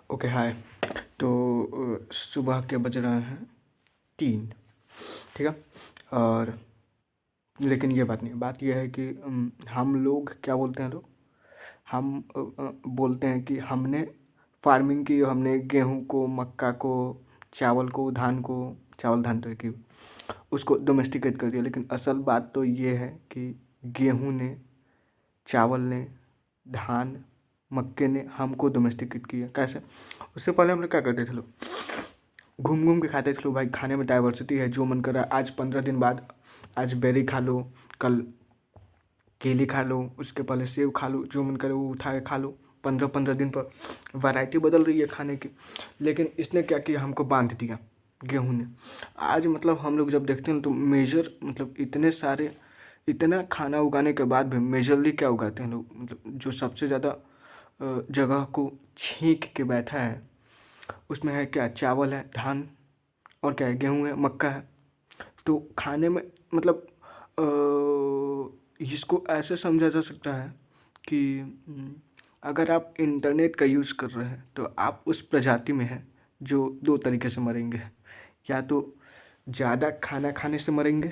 Okay hi. तो सुबह के बज रहे हैं 3। ठीक है। और लेकिन ये बात नहीं, बात ये है कि हम लोग क्या बोलते हैं, लोग हम बोलते हैं कि हमने फार्मिंग की, हमने गेहूं को, मक्का को, चावल को, धान को, चावल धान तो है कि उसको डोमेस्टिकेट कर दिया। लेकिन असल बात तो ये है कि गेहूं ने, चावल ने, धान, मक्के ने हमको डोमेस्टिकेट किया। कैसे? उससे पहले हम लोग क्या करते थे, लोग घूम घूम के खाते थे। लोग भाई खाने में डाइवर्सिटी है, जो मन कर रहा है। आज 15 दिन बाद आज बेरी खा लो, कल केले खा लो, उसके पहले सेब खा लो, जो मन करे वो उठा के खा लो। 15-15 दिन पर वैरायटी बदल रही है खाने की। लेकिन इसने क्या किया, हमको बांध दिया गेहूं ने। आज मतलब हम लोग जब देखते हैं तो मेजर मतलब इतने सारे, इतना खाना उगाने के बाद भी मेजरली क्या उगाते हैं लोग, मतलब जो सबसे ज़्यादा जगह को छींक के बैठा है उसमें है क्या, चावल है, धान, और क्या है, गेहूं है, मक्का है। तो खाने में मतलब इसको ऐसे समझा जा सकता है कि अगर आप इंटरनेट का यूज़ कर रहे हैं तो आप उस प्रजाति में हैं जो दो तरीके से मरेंगे। या तो ज़्यादा खाना खाने से मरेंगे,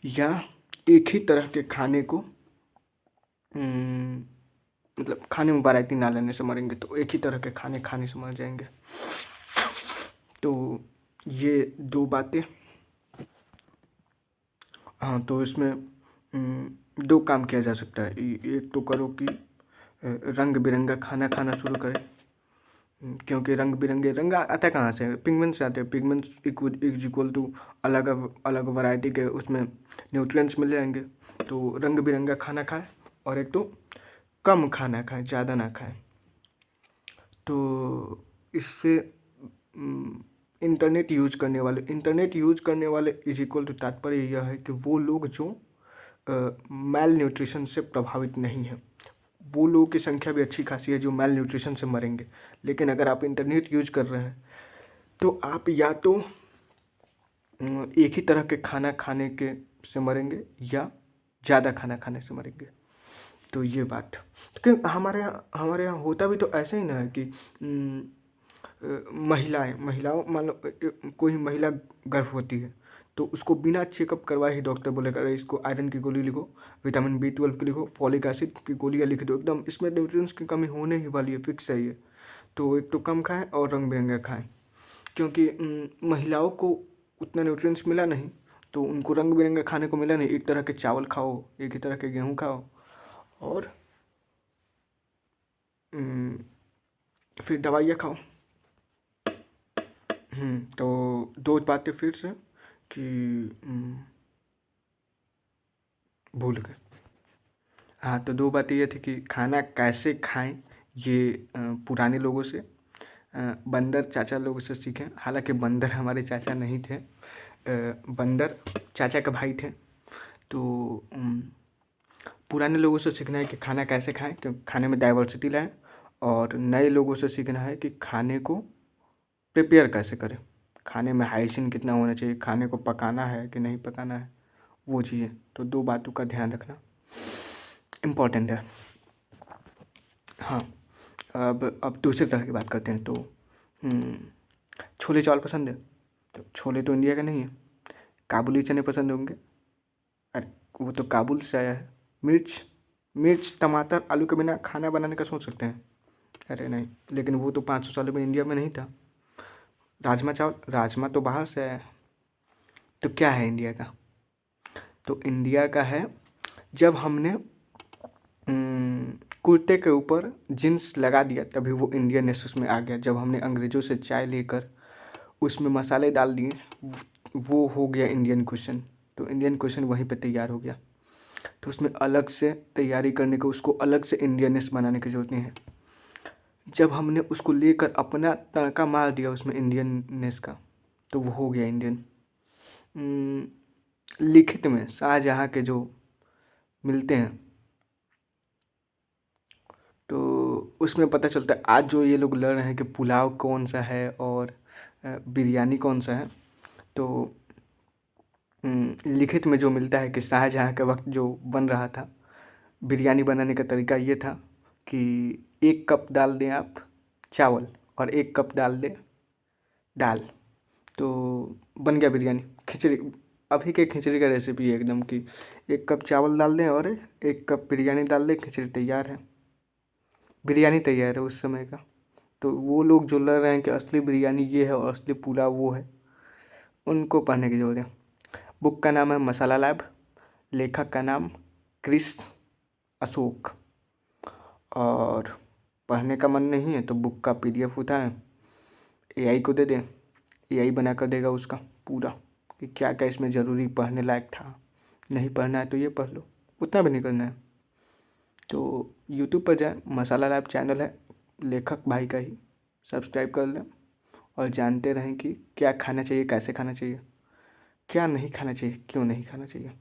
या एक ही तरह के खाने को मतलब खाने में वैरायटी ना लेने से मरेंगे। तो एक ही तरह के खाने खाने से मर जाएंगे। तो ये दो बातें। हाँ, तो इसमें दो काम किया जा सकता है। एक तो करो कि रंग बिरंगा खाना खाना शुरू करें। क्योंकि रंग बिरंगे रंग आता कहाँ से, पिगमेंट्स आते हैं। पिगमेंट्स इज इक्वल टू अलग अलग वैरायटी के उसमें न्यूट्रिएंट्स मिल जाएंगे। तो रंग बिरंगा खाना खाएं, और एक तो कम खाना खाएं, ज़्यादा ना खाएं। तो इससे इंटरनेट यूज करने वाले इज इक्वल टू तात्पर्य यह है कि वो लोग जो मैल न्यूट्रिशन से प्रभावित नहीं है। वो लोगों की संख्या भी अच्छी खासी है जो मैल न्यूट्रिशन से मरेंगे। लेकिन अगर आप इंटरनेट यूज कर रहे हैं तो आप या तो एक ही तरह के खाना खाने के से मरेंगे, या ज़्यादा खाना खाने से मरेंगे। तो ये बात, क्योंकि हमारे यहाँ होता भी तो ऐसा ही ना है कि महिलाओं मान लो कोई महिला गर्भवती है तो उसको बिना चेकअप करवाए ही डॉक्टर बोलेगा अरे इसको आयरन की गोली लिखो, विटामिन B12 की लिखो, फॉलिक एसिड की गोलियाँ लिख दो, एकदम इसमें न्यूट्रिएंट्स की कमी होने ही वाली है, फिक्स है ये। तो एक तो कम खाएं और रंग बिरंगे खाएं, क्योंकि महिलाओं को उतना न्यूट्रिएंट्स मिला नहीं, तो उनको रंग बिरंगे खाने को मिला नहीं। एक तरह के चावल खाओ, एक ही तरह के गेहूँ खाओ, और फिर दवाइयाँ खाओ। तो दो बातें फिर से कि भूल गए। हाँ, तो दो बातें ये थी कि खाना कैसे खाएं, ये पुराने लोगों से, बंदर चाचा लोगों से सीखें। हालांकि बंदर हमारे चाचा नहीं थे, बंदर चाचा के भाई थे। तो पुराने लोगों से सीखना है कि खाना कैसे खाएं, क्योंकि खाने में डाइवर्सिटी लाएं। और नए लोगों से सीखना है कि खाने को प्रिपेयर कैसे करें, खाने में हाइजीन कितना होना चाहिए, खाने को पकाना है कि नहीं पकाना है, वो चीज़ें। तो दो बातों का ध्यान रखना इम्पॉर्टेंट है। हाँ, अब दूसरी तरह की बात करते हैं। तो छोले चावल पसंद है? तो छोले तो इंडिया का नहीं है। काबुली चने पसंद होंगे? अरे वो तो काबुल से आया है। मिर्च मिर्च टमाटर आलू के बिना खाना बनाने का सोच सकते हैं? अरे नहीं, लेकिन वो तो 500 साल में इंडिया में नहीं था। राजमा चावल, राजमा तो बाहर से आया है। तो क्या है इंडिया का? तो इंडिया का है जब हमने कुर्ते के ऊपर जीन्स लगा दिया तभी वो इंडियननेस उसमें आ गया। जब हमने अंग्रेज़ों से चाय लेकर उसमें मसाले डाल दिए, वो हो गया इंडियन क्वेश्चन। तो इंडियन क्वेश्चन वहीं पे तैयार हो गया। तो उसमें अलग से तैयारी करने को, उसको अलग से इंडियननेस बनाने की ज़रूरत नहीं है। जब हमने उसको लेकर अपना तड़का मार दिया उसमें इंडियननेस का, तो वो हो गया इंडियन। लिखित में शाहजहाँ के जो मिलते हैं तो उसमें पता चलता है। आज जो ये लोग लड़ रहे हैं कि पुलाव कौन सा है और बिरयानी कौन सा है, तो लिखित में जो मिलता है कि शाहजहाँ के वक्त जो बन रहा था, बिरयानी बनाने का तरीका ये था कि 1 कप डाल दें आप चावल और 1 कप डाल दे दाल, तो बन गया बिरयानी। खिचड़ी, अभी के खिचड़ी का रेसिपी है एकदम कि 1 कप चावल डाल दें और 1 कप बिरयानी डाल दें, खिचड़ी तैयार है, बिरयानी तैयार है उस समय का। तो वो लोग जो लड़ रहे हैं कि असली बिरयानी ये है और असली पुलाव वो है, उनको पढ़ने की ज़रूरत है। बुक का नाम है मसाला लैब, लेखक का नाम क्रिस अशोक। और पढ़ने का मन नहीं है तो बुक का PDF उठाएं, AI को दे दें, AI बना कर देगा उसका पूरा कि क्या क्या इसमें ज़रूरी पढ़ने लायक था। नहीं पढ़ना है तो ये पढ़ लो, उतना भी नहीं करना है तो यूट्यूब पर जाएं, मसाला लैब चैनल है लेखक भाई का ही, सब्सक्राइब कर लें और जानते रहें कि क्या खाना चाहिए, कैसे खाना चाहिए, क्या नहीं खाना चाहिए, क्यों नहीं खाना चाहिए।